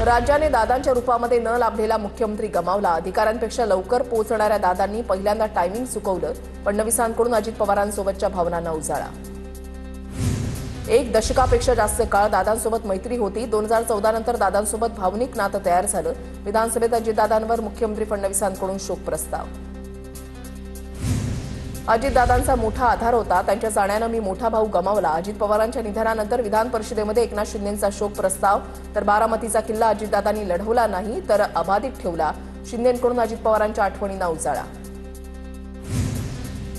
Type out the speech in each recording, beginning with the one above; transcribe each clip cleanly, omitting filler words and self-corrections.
राज्याने दादांच्या रूपामध्ये न लाभलेला मुख्यमंत्री गमावला. अधिकाऱ्यांपेक्षा लवकर पोहोचणाऱ्या दादांनी पहिल्यांदा टायमिंग चुकवलं. फडणवीसांकडून अजित पवारांसोबतच्या भावनांना उजाळा. एक दशकापेक्षा जास्त काळ दादांसोबत मैत्री होती. 2014 नंतर दादांसोबत भावनिक नातं तयार झालं. विधानसभेत अजितदादांवर मुख्यमंत्री फडणवीसांकडून शोक प्रस्ताव. अजितदादांचा मोठा आधार होता. त्यांच्या जाण्यानं मी मोठा भाऊ गमावला. अजित पवारांच्या निधनानंतर विधान परिषदेमध्ये एकनाथ शिंदेंचा शोक प्रस्ताव. तर बारामतीचा किल्ला अजितदादांनी लढवला नाही तर अबाधित ठेवला. शिंदेंकडून अजित पवारांच्या आठवणींना उजाळा.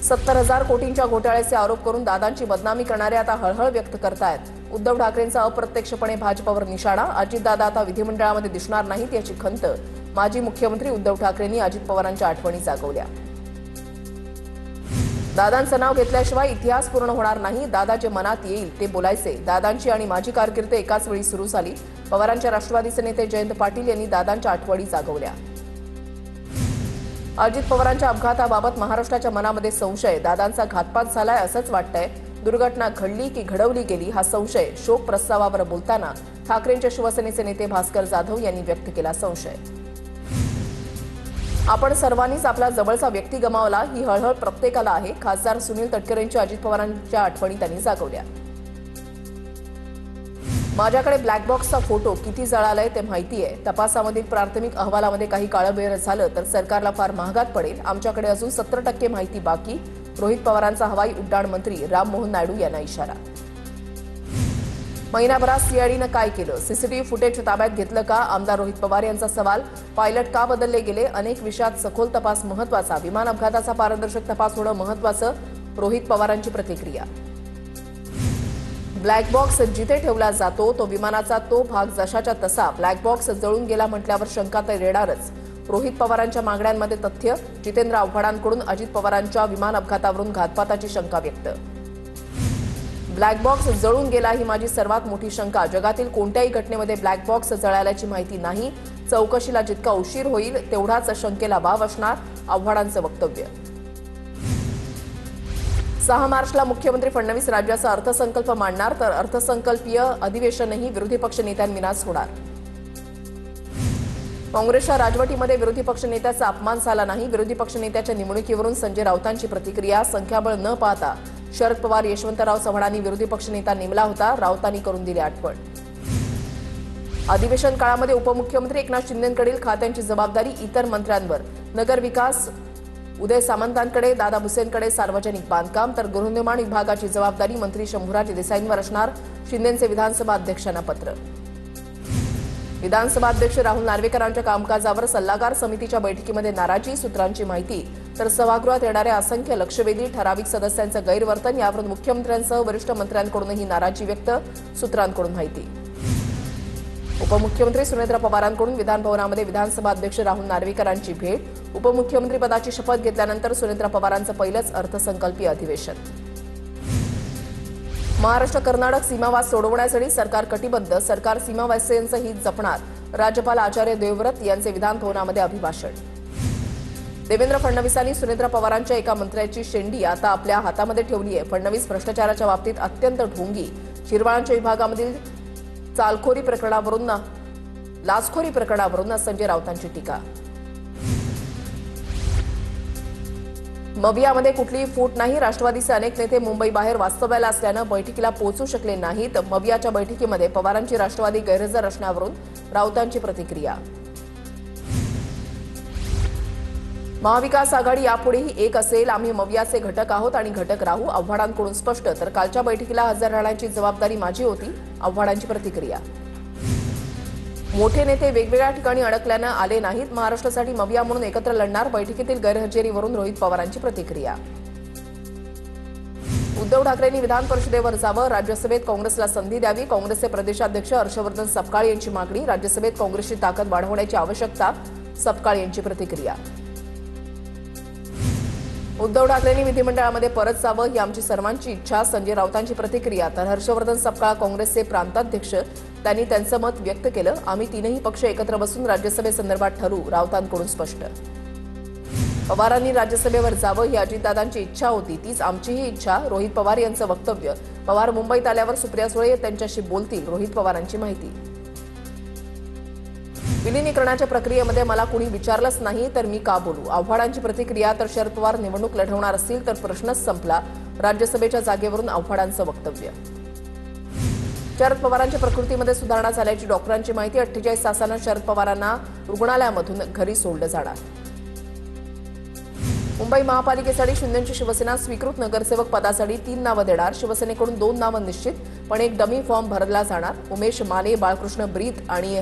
70,000 कोटींच्या घोटाळ्याचे आरोप करून दादांची बदनामी करणारे आता हळहळ व्यक्त करतायत. उद्धव ठाकरेंचा अप्रत्यक्षपणे भाजपवर निशाणा. अजितदादा आता विधिमंडळामध्ये दिसणार नाहीत याची खंत. माजी मुख्यमंत्री उद्धव ठाकरेंनी अजित पवारांच्या आठवणी जागवल्या. दादांचं नाव घेतल्याशिवाय इतिहास पूर्ण होणार नाही. दादा जे मनात येईल ते बोलायचे. दादांची आणि माझी कारकीर्द एकाच वेळी सुरू झाली. पवारांच्या राष्ट्रवादीचे नेते जयंत पाटील यांनी दादांच्या आठवणी जागवल्या. अजित पवारांच्या अपघाताबाबत महाराष्ट्राच्या मनामध्ये संशय. दादांचा घातपात झालाय असंच वाटतंय. दुर्घटना घडली की घडवली गेली हा संशय. शोक प्रस्तावावर बोलताना ठाकरेंच्या शिवसेनेचे नेते भास्कर जाधव यांनी व्यक्त केला संशय. आपण सर्वांनीच आपला जवळचा व्यक्ती गमावला. ही हळहळ प्रत्येकाला आहे. खासदार सुनील तटकरेंच्या अजित पवारांच्या आठवणी त्यांनी जागवल्या. माझ्याकडे ब्लॅक बॉक्सचा फोटो किती जळालाय ते माहिती आहे. तपासामधील प्राथमिक अहवालामध्ये काही काळबेर झालं तर सरकारला फार महागात पडेल. आमच्याकडे अजून 70% माहिती बाकी. रोहित पवारांचा हवाई उड्डाण मंत्री राममोहन नायडू यांना इशारा. महिनाभरात सीआयडीनं काय केलं? सीसीटीव्ही फुटेज ताब्यात घेतलं का? आमदार रोहित पवार यांचा सवाल. पायलट का बदलले गेले? अनेक विषयात सखोल तपास महत्वाचा. विमान अपघाताचा पारदर्शक तपास होणं महत्वाचं. रोहित पवारांची प्रतिक्रिया. ब्लॅक बॉक्स जिथे ठेवला जातो तो विमानाचा तो भाग जशाच्या तसा. ब्लॅक बॉक्स जळून गेला म्हटल्यावर शंका तर येणारच. रोहित पवारांच्या मागण्यांमध्ये तथ्य. जितेंद्र आव्हाडांकडून अजित पवारांच्या विमान अपघातावरून घातपाताची शंका व्यक्त. ब्लॅक बॉक्स जळून गेला ही माझी सर्वात मोठी शंका. जगातील कोणत्याही घटनेमध्ये ब्लॅक बॉक्स जळाल्याची माहिती नाही. चौकशीला जितका उशीर होईल तेवढाच शंकेला वाव असणार. आव्हाडांचं वक्तव्य. 6 मार्चला मुख्यमंत्री फडणवीस राज्याचा अर्थसंकल्प मांडणार तर अर्थसंकल्पीय अधिवेशनही विरोधी पक्ष नेत्यांविनाच होणार. काँग्रेसच्या राजवटीमध्ये विरोधी पक्ष नेत्याचा अपमान झाला नाही. विरोधी पक्ष नेत्याच्या निवडणुकीवरून संजय राऊतांची प्रतिक्रिया. संख्याबळ न पाहता शरद पवार यशवंतराव चव्हाणांनी विरोधी पक्ष नेता नेमला होता. राऊतांनी करून दिली आठवण. अधिवेशन काळामध्ये उपमुख्यमंत्री एकनाथ शिंदेंकडील खात्यांची जबाबदारी इतर मंत्र्यांवर. नगरविकास उदय सामंतांकडे, दादा भुसेंकडे सार्वजनिक बांधकाम तर गृहनिर्माण विभागाची जबाबदारी मंत्री शंभूराज देसाईंवर असणार. शिंदेंचे विधानसभा अध्यक्षांना पत्र. विधानसभा अध्यक्ष राहुल नार्वेकरांच्या कामकाजावर सल्लागार समितीच्या बैठकीमध्ये नाराजी. सूत्रांची माहिती. तर सभागृहात येणाऱ्या असंख्य लक्षवेधी ठराविक सदस्यांचं गैरवर्तन यावरून मुख्यमंत्र्यांसह वरिष्ठ मंत्र्यांकडूनही नाराजी व्यक्त. सूत्रांकडून माहिती. उपमुख्यमंत्री सुनेत्र पवारांकडून विधानभवनामध्ये विधानसभा अध्यक्ष राहुल नार्वेकरांची भेट. उपमुख्यमंत्री पदाची शपथ घेतल्यानंतर सुनेत्र पवारांचं पहिलंच अर्थसंकल्पीय अधिवेशन. महाराष्ट्र कर्नाटक सीमावाद सोडवण्यासाठी सरकार कटिबद्ध. सरकार सीमावासियांचं हित जपणार. राज्यपाल आचार्य देवव्रत यांचे विधानभवनामध्ये अभिभाषण. देवेंद्र फडणवीसांनी सुनेत्र पवारांच्या एका मंत्र्याची शेंडी आता आपल्या हातामध्ये ठेवली आहे. फडणवीस भ्रष्टाचाराच्या बाबतीत अत्यंत ढोंगी. शिरवाळांच्या विभागामधील लाचखोरी प्रकरणावरून संजय राऊतांची टीका. मवियामध्ये कुठलीही फूट नाही. राष्ट्रवादीचे अनेक नेते मुंबई बाहेर वास्तव्याला असल्यानं बैठकीला पोहोचू शकले नाहीत. मवियाच्या बैठकीमध्ये पवारांची राष्ट्रवादी गैरहजर असण्यावरून राऊतांची प्रतिक्रिया. महाविकास आघाडी यापुढेही एक असेल. आम्ही मवियाचे घटक आहोत आणि घटक राहू. आव्हाडांकडून स्पष्ट. तर कालच्या बैठकीला हजर राहण्याची जबाबदारी माझी होती. आव्हाडांची प्रतिक्रिया. मोठे नेते वेगवेगळ्या ठिकाणी अडकल्यानं आले नाहीत. महाराष्ट्रासाठी मविया म्हणून एकत्र लढणार. बैठकीतील गैरहजेरीवरून रोहित पवारांची प्रतिक्रिया. उद्धव ठाकरेंनी विधान परिषदेवर जावं. राज्यसभेत काँग्रेसला संधी द्यावी. काँग्रेसचे प्रदेशाध्यक्ष हर्षवर्धन सपकाळ यांची मागणी. राज्यसभेत काँग्रेसची ताकद वाढवण्याची आवश्यकता. सपकाळ यांची प्रतिक्रिया. उद्धव ठाकरेंनी विधिमंडळामध्ये परत जावं ही आमची सर्वांची इच्छा. संजय राऊतांची प्रतिक्रिया. तर हर्षवर्धन सपकाळ काँग्रेसचे प्रांताध्यक्ष त्यांनी त्यांचं मत व्यक्त केलं. आम्ही तीनही पक्ष एकत्र बसून राज्यसभेसंदर्भात ठरवू. राऊतांकडून स्पष्ट. पवारांनी राज्यसभेवर जावं ही अजितदादांची इच्छा होती. तीच आमचीही इच्छा. रोहित पवार यांचं वक्तव्य. पवार मुंबईत आल्यावर सुप्रिया सुळे त्यांच्याशी बोलतील. रोहित पवारांची माहिती. विलिनीकरणाच्या प्रक्रियेमध्ये मला कुणी विचारलंच नाही तर मी का बोलू? आव्हाडांची प्रतिक्रिया. तर शरद पवार निवडणूक लढवणार असतील तर प्रश्नच संपला. राज्यसभेच्या जागेवरून आव्हाडांचं वक्तव्य. शरद पवारांच्या प्रकृतीमध्ये सुधारणा झाल्याची डॉक्टरांची माहिती. 48 तासांना शरद पवारांना रुग्णालयामधून घरी सोडलं जाणार. मुंबई महापालिकेसाठी शिंदेची शिवसेना. स्वीकृत नगरसेवक पदासाठी 3 नावं देणार. शिवसेनेकडून 2 नावं निश्चित, पण एक डमी फॉर्म भरला जाणार. उमेश माने, बाळकृष्ण ब्रीत आणि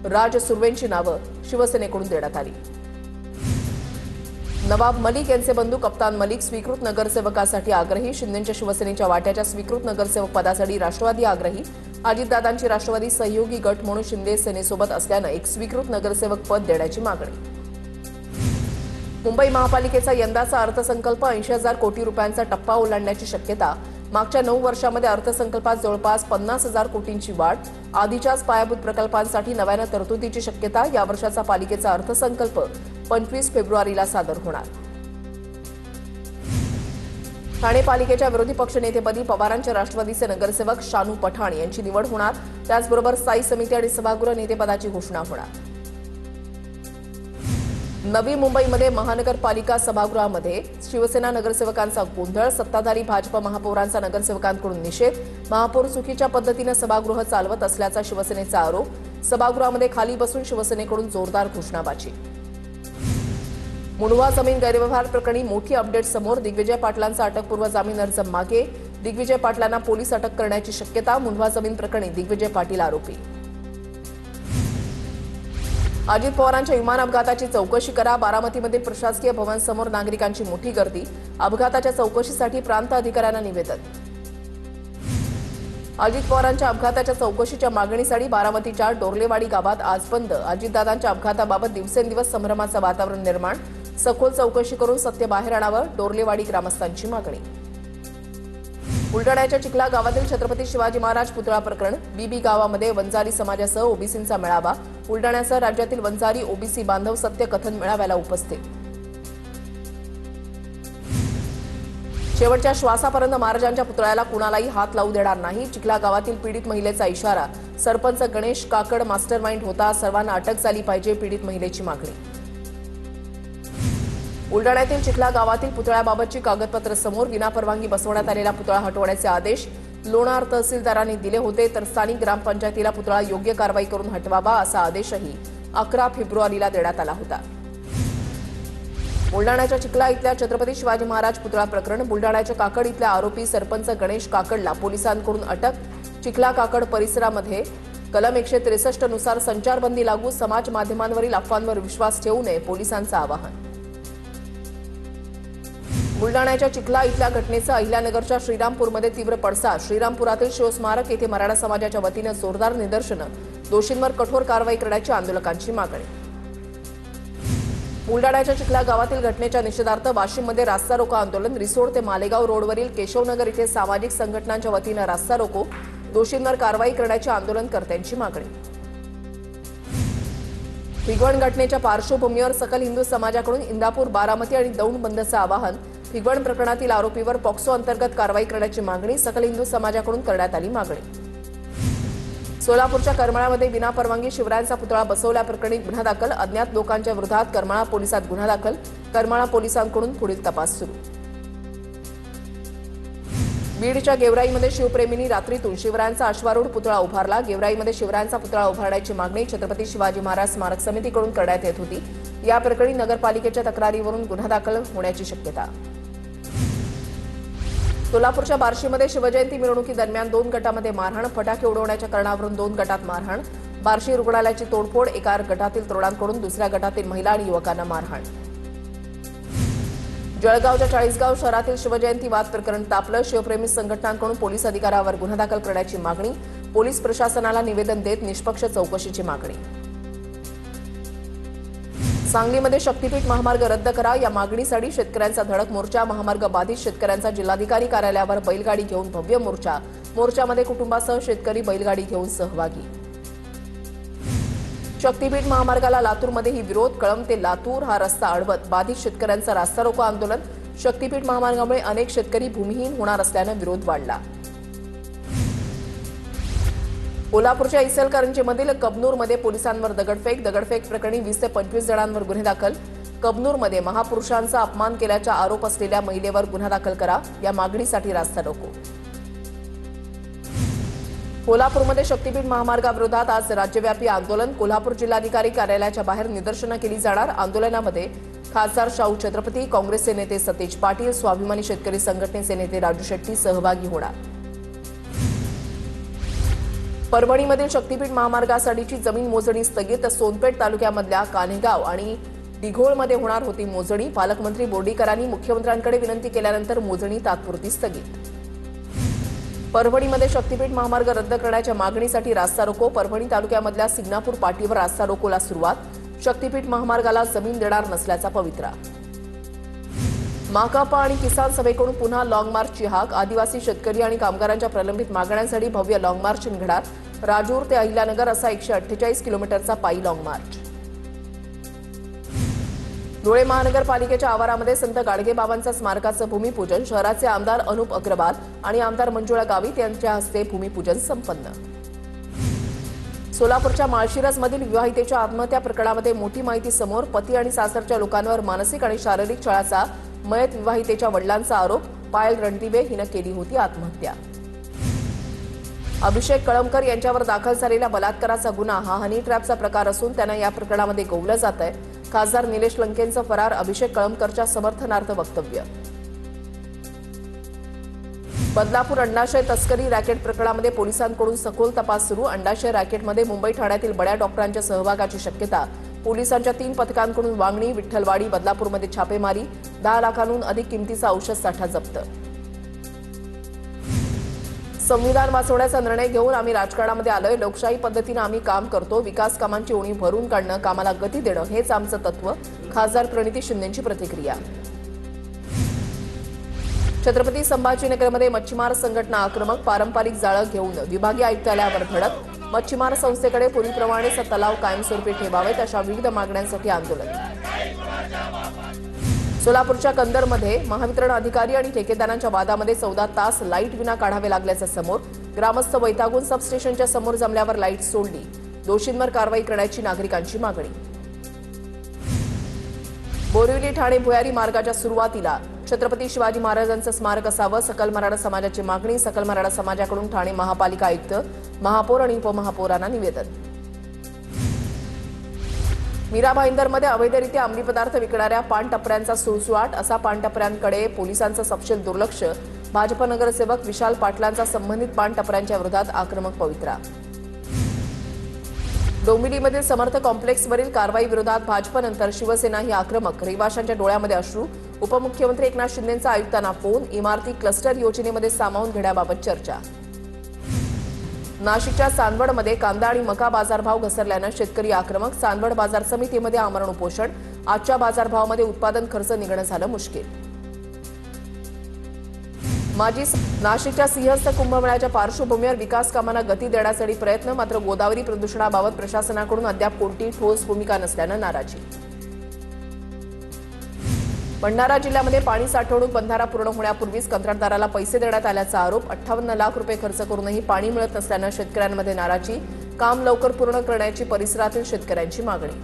राज सुर्वेंची नावं शिवसेनेकडून देण्यात आली. नवाब मलिक यांचे बंधू कप्तान मलिक स्वीकृत नगरसेवकासाठी आग्रही. शिंदेच्या शिवसेनेच्या वाट्याच्या स्वीकृत नगरसेवक पदासाठी राष्ट्रवादी आग्रही. अजितदादांची राष्ट्रवादी सहयोगी गट म्हणून शिंदे सेनेसोबत असल्यानं एक स्वीकृत नगरसेवक पद देण्याची मागणी. मुंबई महापालिकेचा यंदाचा अर्थसंकल्प 80,000 कोटी रुपयांचा टप्पा ओलांडण्याची शक्यता. मागच्या 9 वर्षांमध्ये अर्थसंकल्पात जवळपास 50,000 कोटींची वाढ. आधीच्याच पायाभूत प्रकल्पांसाठी नव्यानं तरतुदीची शक्यता. या वर्षाचा पालिकेचा अर्थसंकल्प 25 फेब्रुवारीला सादर होणार. ठाणे पालिकेच्या विरोधी पक्षनेतेपदी पवारांच्या राष्ट्रवादीचे नगरसेवक शानू पठाण यांची निवड होणार. त्याचबरोबर स्थायी समिती आणि सभागृह नेतेपदाची घोषणा होणार. नवी मुंबईमध्ये महानगरपालिका सभागृहामध्ये शिवसेना नगरसेवकांचा गोंधळ. सत्ताधारी भाजप महापौरांचा नगरसेवकांकडून निषेध. महापौर चुकीच्या पद्धतीनं सभागृह चालवत असल्याचा शिवसेनेचा आरोप. सभागृहामध्ये खाली बसून शिवसेनेकडून जोरदार घोषणाबाजी. मुंढवा जमीन गैरव्यवहार प्रकरणी मोठी अपडेट समोर. दिग्विजय पाटलांचा अटकपूर्व जामीन अर्ज मागे. दिग्विजय पाटलांना पोलीस अटक करण्याची शक्यता. मुंढवा जमीन प्रकरणी दिग्विजय पाटील आरोपी. अजित पवारांच्या विमान अपघाताची चौकशी करा. बारामतीमधील प्रशासकीय भवनसमोर नागरिकांची मोठी गर्दी. अपघाताच्या चौकशीसाठी प्रांत अधिकाऱ्यांना निवेदन. अजित पवारांच्या अपघाताच्या चौकशीच्या मागणीसाठी बारामतीच्या डोर्लेवाडी गावात आज बंद. अजितदादांच्या अपघाताबाबत दिवसेंदिवस संभ्रमाचं वातावरण निर्माण. सखोल चौकशी करून सत्य बाहेर आणावं, डोर्लेवाडी ग्रामस्थांची मागणी. बुलडाण्याच्या चिखला गावातील छत्रपती शिवाजी महाराज पुतळा प्रकरण. बीबी गावामध्ये वंजारी समाजासह ओबीसींचा मेळावा. बुलडाण्यासह राज्यातील वंजारी ओबीसी बांधव सत्य कथन मेळाव्याला उपस्थित. शेवटच्या श्वासापर्यंत महाराजांच्या पुतळ्याला कुणालाही हात लावू देणार नाही. चिखला गावातील पीडित महिलेचा इशारा. सरपंच गणेश काकड मास्टरमाइंड होता. सर्वांना अटक झाली पाहिजे, पीडित महिलेची मागणी. बुलडाण्यातील चिखला गावातील पुतळ्याबाबतची कागदपत्र समोर. विनापरवानगी बसवण्यात आलेला पुतळा हटवण्याचे आदेश लोणार तहसीलदारांनी दिले होते, तर स्थानिक ग्रामपंचायतीला पुतळा योग्य कारवाई करून हटवावा असा आदेशही 11 फेब्रुवारीला देण्यात आला होता. बुलडाण्याच्या चिखला इथल्या छत्रपती शिवाजी महाराज पुतळा प्रकरण. बुलडाण्याच्या काकड इथल्या आरोपी सरपंच गणेश काकडला पोलिसांकडून अटक. चिखला काकड परिसरामध्ये कलम 163 नुसार संचारबंदी लागू. समाज माध्यमांवरील अफवांवर विश्वास ठेवू नये, पोलिसांचं आवाहन. बुलडाण्याच्या चिखला इथल्या घटनेचा अहिल्यानगरच्या श्रीरामपूरमध्ये तीव्र पडसाद. श्रीरामपुरातील शिवस्मारक येथे मराठा समाजाच्या वतीनं जोरदार निदर्शनं. दोषींवर कठोर कारवाई करण्याची आंदोलकांची मागणी. बुलडाण्याच्या चिखला गावातील घटनेच्या निषेधार्थ वाशिममध्ये रास्ता रोको आंदोलन. रिसोड ते मालेगाव रोडवरील केशवनगर इथे सामाजिक संघटनांच्या वतीनं रास्ता रोको. दोषींवर कारवाई करण्याची आंदोलनकर्त्यांची मागणी. भिगवण घटनेच्या पार्श्वभूमीवर सकल हिंदू समाजाकडून इंदापूर, बारामती आणि दौंड बंदचं आवाहन. भिगवण प्रकरणातील आरोपीवर पॉक्सो अंतर्गत कारवाई करण्याची मागणी सकल हिंदू समाजाकडून करण्यात आली मागणी. सोलापूरच्या करमाळामध्ये विनापरवानगी शिवरायांचा पुतळा बसवल्याप्रकरणी गुन्हा दाखल. अज्ञात लोकांच्या विरोधात करमाळा पोलिसात गुन्हा दाखल. करमाळा पोलिसांकडून पुढील तपास सुरू. बीडच्या गेवराईमध्ये शिवप्रेमींनी रात्रीतून शिवरायांचा अश्वारूढ पुतळा उभारला. गेवराईमध्ये शिवरायांचा पुतळा उभारण्याची मागणी छत्रपती शिवाजी महाराज स्मारक समितीकडून करण्यात येत होती. या प्रकरणी नगरपालिकेच्या तक्रारीवरून गुन्हा दाखल होण्याची शक्यता. सोलापूरच्या बार्शीमध्ये शिवजयंती मिरवणुकीदरम्यान 2 गटामध्ये मारहाण. फटाके उडवण्याच्या कारणावरून 2 गटात मारहाण. बार्शी रुग्णालयाची तोडफोड. एका गटातील तरुणांकडून दुसऱ्या गटातील महिला आणि युवकांना मारहाण. जळगावच्या चाळीसगाव शहरातील शिवजयंती वाद प्रकरण तापलं. शिवप्रेमी संघटनांकडून पोलीस अधिकाऱ्यावर गुन्हा दाखल करण्याची मागणी. पोलीस प्रशासनाला निवेदन देत निष्पक्ष चौकशीची मागणी. सांगलीमध्ये शक्तीपीठ महामार्ग रद्द करा या मागणीसाठी शेतकऱ्यांचा धडक मोर्चा. महामार्ग बाधित शेतकऱ्यांचा जिल्हाधिकारी कार्यालयावर बैलगाडी घेऊन भव्य मोर्चा. मोर्चामध्ये कुटुंबासह शेतकरी बैलगाडी घेऊन सहभागी. शक्तीपीठ महामार्गाला लातूरमध्येही विरोध. कळंब ते लातूर हा रस्ता अडवत बाधित शेतकऱ्यांचा रास्ता रोको आंदोलन. शक्तीपीठ महामार्गामुळे अनेक शेतकरी भूमिहीन होणार असल्यानं विरोध वाढला. कोल्हापूरच्या इचलकरंजीमधील कबनूरमध्ये पोलिसांवर दगडफेक प्रकरणी 20 ते 25 जणांवर गुन्हे दाखल. कबनूरमध्ये महापुरुषांचा अपमान केल्याचा आरोप असलेल्या महिलेवर गुन्हा दाखल करा या मागणीसाठी रास्ता रोको. कोल्हापूरमध्ये शक्तीपीठ महामार्गाविरोधात आज राज्यव्यापी आंदोलन. कोल्हापूर जिल्हाधिकारी कार्यालयाच्या बाहेर निदर्शनं केली जाणार. आंदोलनामध्ये खासदार शाहू छत्रपती, काँग्रेसचे नेते सतेज पाटील, स्वाभिमानी शेतकरी संघटनेचे नेते राजू शेट्टी सहभागी होणार. परभणीमधील शक्तीपीठ महामार्गासाठीची जमीन मोजणी स्थगित. सोनपेठ तालुक्यामधल्या कान्हेगाव आणि दिघोळमध्ये होणार होती मोजणी. पालकमंत्री बोर्डीकरांनी मुख्यमंत्र्यांकडे विनंती केल्यानंतर मोजणी तात्पुरती स्थगित. परभणीमध्ये शक्तीपीठ महामार्ग रद्द करण्याच्या मागणीसाठी रास्ता रोको. परभणी तालुक्यामधल्या सिग्नापूर पाटीवर रास्ता रोकोला सुरुवात. शक्तीपीठ महामार्गाला जमीन देणार नसल्याचा पवित्रा. माकपा आणि किसान सभेकडून पुन्हा लाँग मार्चची हाक. आदिवासी शेतकरी आणि कामगारांच्या प्रलंबित मागण्यांसाठी भव्य लाँग मार्च निघणार. राजूर ते अहिल्यानगर असा 148 किलोमीटरचा पायी लाँग मार्च. धुळे महानगरपालिकेच्या आवारामध्ये संत गाडगेबाबांचा स्मारकाचं भूमिपूजन. शहराचे आमदार अनुप अग्रवाल आणि आमदार मंजुळा गावित यांच्या हस्ते भूमिपूजन संपन्न. सोलापूरच्या माळशिरसमधील विवाहितेच्या आत्महत्या प्रकरणामध्ये मोठी माहिती समोर. पती आणि सासरच्या लोकांवर मानसिक आणि शारीरिक छळाचा मयत विवाहितेच्या वडिलांचा आरोप. पायल रणदिवे हिनं केली होती आत्महत्या. अभिषेक कळमकर यांच्यावर दाखल झालेला बलात्काराचा गुन्हा हा हनी ट्रॅपचा प्रकार असून त्यांना या प्रकरणामध्ये गोवलं जात आहे. खासदार निलेश लंकेंचं फरार. अभिषेक कळमकरच्या समर्थनार्थ वक्तव्य. बदलापूर अंडाशय तस्करी रॅकेट प्रकरणामध्ये पोलिसांकडून सखोल तपास सुरू. अंडाशय रॅकेटमध्ये मुंबई ठाण्यातील बड्या डॉक्टरांच्या सहभागाची शक्यता. पोलिसांच्या 3 पथकांकडून वांगणी, विठ्ठलवाडी, बदलापूरमध्ये छापेमारी. 10 लाखांहून अधिक किमतीचा औषध साठा जप्त. संविधान वाचवण्याचा निर्णय घेऊन आम्ही राजकारणामध्ये आलोय. लोकशाही पद्धतीनं आम्ही काम करतो. विकास कामांची उणीव भरून काढणं, कामाला गती देणं हेच आमचं तत्व. खासदार प्रणिती शिंदेंची प्रतिक्रिया. छत्रपती संभाजीनगरमध्ये मच्छीमार संघटना आक्रमक. पारंपरिक जाळं घेऊन विभागीय आयुक्तालयावर धडक. मच्छीमार संस्थेकडे पूर्वीप्रमाणेच तलाव कायमस्वरूपी ठेवावेत अशा विविध मागण्यांसाठी आंदोलन. सोलापूरच्या कंदरमध्ये महावितरण अधिकारी आणि ठेकेदारांच्या वादामध्ये 14 तास लाईट विना काढावे लागल्याचं समोर. ग्रामस्थ वैतागून सबस्टेशनच्या समोर जमल्यावर लाईट सोडली. दोषींवर कारवाई करण्याची नागरिकांची मागणी. बोरिवली ठाणे भुयारी मार्गाच्या सुरुवातीला छत्रपती शिवाजी महाराजांचं स्मारक असावं. सकल मराठा समाजाची मागणी. सकल मराठा समाजाकडून ठाणे महापालिका आयुक्त, महापौर आणि उपमहापौरांना निवेदन. मीरा भाईंदरमध्ये अवैधरित्या अंमली पदार्थ विकणाऱ्या पानटपऱ्यांचा सुळसुळाट. असा पानटपऱ्यांकडे पोलिसांचं सपशेल दुर्लक्ष. भाजप नगरसेवक विशाल पाटलांचा संबंधित पानटपऱ्यांच्या विरोधात आक्रमक पवित्रा. डोंबिवलीमधील समर्थ कॉम्प्लेक्सवरील कारवाई विरोधात भाजपनंतर शिवसेनाही आक्रमक. रहिवाशांच्या डोळ्यामध्ये अश्रू. उपमुख्यमंत्री एकनाथ शिंदेंचा आयुक्तांना फोन. इमारती क्लस्टर योजनेमध्ये सामावून घेण्याबाबत चर्चा. नाशिकच्या चांदवडमध्ये कांदा आणि मका बाजारभाव घसरल्यानं शेतकरी आक्रमक. चांदवड बाजार समितीमध्ये आमरण उपोषण. आजच्या बाजारभावामध्ये उत्पादन खर्च निघणं झालं मुश्कील. नाशिकच्या सिंहस्थ कुंभमेळ्याच्या पार्श्वभूमीवर विकास कामांना गती देण्यासाठी प्रयत्न. मात्र गोदावरी प्रदूषणाबाबत प्रशासनाकडून अद्याप कोणतीही ठोस भूमिका नसल्यानं नाराजी. भंडारा जिल्ह्यामध्ये पाणी साठवणूक बंधारा पूर्ण होण्यापूर्वीच कंत्राटदाराला पैसे देण्यात आल्याचा आरोप. 58 लाख रुपये खर्च करूनही पाणी मिळत नसल्यानं शेतकऱ्यांमध्ये नाराजी. काम लवकर पूर्ण करण्याची परिसरातील शेतकऱ्यांची मागणी.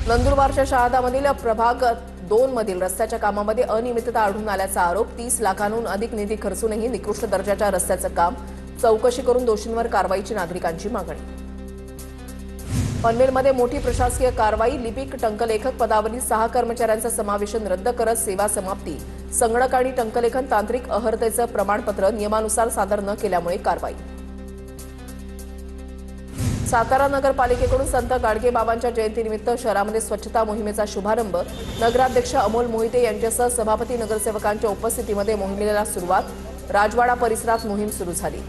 नंदुरबारच्या शहादामधील प्रभाग 2 मधील रस्त्याच्या कामामध्ये अनियमितता आढळून आल्याचा आरोप. 30 लाखांहून अधिक निधी खर्चूनही निकृष्ट दर्जाच्या रस्त्याचं काम. चौकशी करून दोषींवर कारवाईची नागरिकांची मागणी. पनवेलमध्ये मोठी प्रशासकीय कारवाई. लिपिक टंकलेखक पदावरील 6 कर्मचाऱ्यांचं समावेशन रद्द करत सेवा समाप्ती. संगणक आणि टंकलेखन तांत्रिक अहर्तेचं प्रमाणपत्र नियमानुसार सादर न केल्यामुळे कारवाई. सातारा नगरपालिकेकडून संत गाडगेबाबांच्या जयंतीनिमित्त शहरामध्ये स्वच्छता मोहिमेचा शुभारंभ. नगराध्यक्ष अमोल मोहिते यांच्यासह सभापती नगरसेवकांच्या उपस्थितीमध्ये मोहिमेला सुरुवात. राजवाडा परिसरात मोहीम सुरू झाली.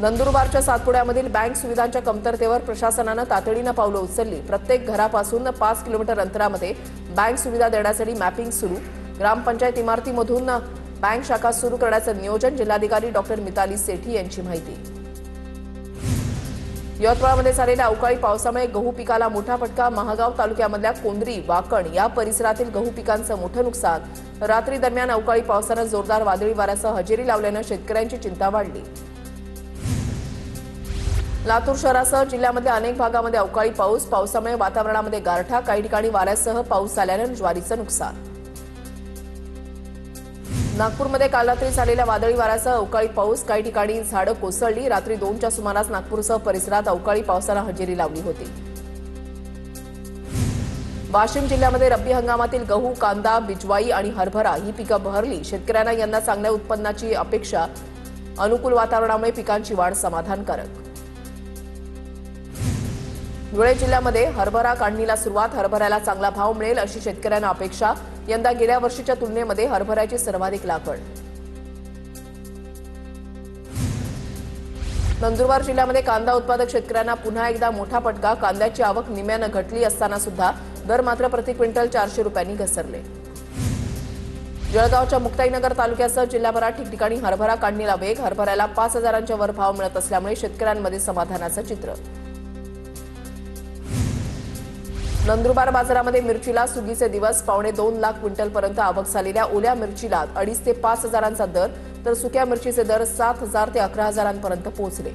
नंदुरबारच्या सातपुड्यामधील बँक सुविधांच्या कमतरतेवर प्रशासनानं तातडीनं पावलं उचलली. प्रत्येक घरापासून 5 किलोमीटर अंतरामध्ये बँक सुविधा देण्यासाठी मॅपिंग सुरू. ग्रामपंचायत इमारतीमधून बँक शाखा सुरू करण्याचं नियोजन. जिल्हाधिकारी डॉक्टर मिताली सेठी यांची माहिती. यवतमाळमध्ये झालेल्या अवकाळी पावसामुळे गहू पिकाला मोठा फटका. महागाव तालुक्यामधल्या कोंद्री, वाकण या परिसरातील गहू पिकांचं मोठं नुकसान. रात्री दरम्यान अवकाळी पावसानं जोरदार वादळी वाऱ्यासह हजेरी लावल्यानं शेतकऱ्यांची चिंता वाढली. लातूर शहरासह जिल्ह्यामधल्या अनेक भागामध्ये अवकाळी पावसामुळे वातावरणामध्ये गारठा. काही ठिकाणी वाऱ्यासह पाऊस आल्यानं ज्वारीचं नुकसान. नागपूरमध्ये काल रात्री झालेल्या वादळी वाऱ्यासह अवकाळी पाऊस. काही ठिकाणी झाडं कोसळली. रात्री 2च्या सुमारास नागपूरसह परिसरात अवकाळी पावसानं हजेरी लावली होती. वाशिम जिल्ह्यामध्ये रब्बी हंगामातील गहू, कांदा, बिजवाई आणि हरभरा ही पिकं बहरली. शेतकऱ्यांना यंदा चांगल्या उत्पन्नाची अपेक्षा. अनुकूल वातावरणामुळे पिकांची वाढ समाधानकारक. धुळे जिल्ह्यामध्ये हरभरा काढणीला सुरुवात. हरभऱ्याला चांगला भाव मिळेल अशी शेतकऱ्यांना अपेक्षा. यंदा गेल्या वर्षीच्या तुलनेमध्ये हरभऱ्याची सर्वाधिक लागवड. नंदुरबार जिल्ह्यामध्ये कांदा उत्पादक शेतकऱ्यांना पुन्हा एकदा मोठा फटका. कांद्याची आवक निम्म्यानं घटली असताना सुद्धा दर मात्र प्रति क्विंटल 400 रुपयांनी घसरले. जळगावच्या मुक्ताईनगर तालुक्यासह जिल्हाभरात ठिकठिकाणी हरभरा काढणीला वेग. हरभऱ्याला 5,000च्या वर भाव मिळत असल्यामुळे शेतकऱ्यांमध्ये समाधानाचं चित्र. नंदुरबार बाजारामध्ये मिरचीला सुगीचे दिवस. 2.25 लाख क्विंटलपर्यंत आवक झालेल्या ओल्या मिरचीला 2,500 ते 5,000चा दर, तर सुक्या मिरचीचे दर 7,000 ते 11,000पर्यंत पोहोचले.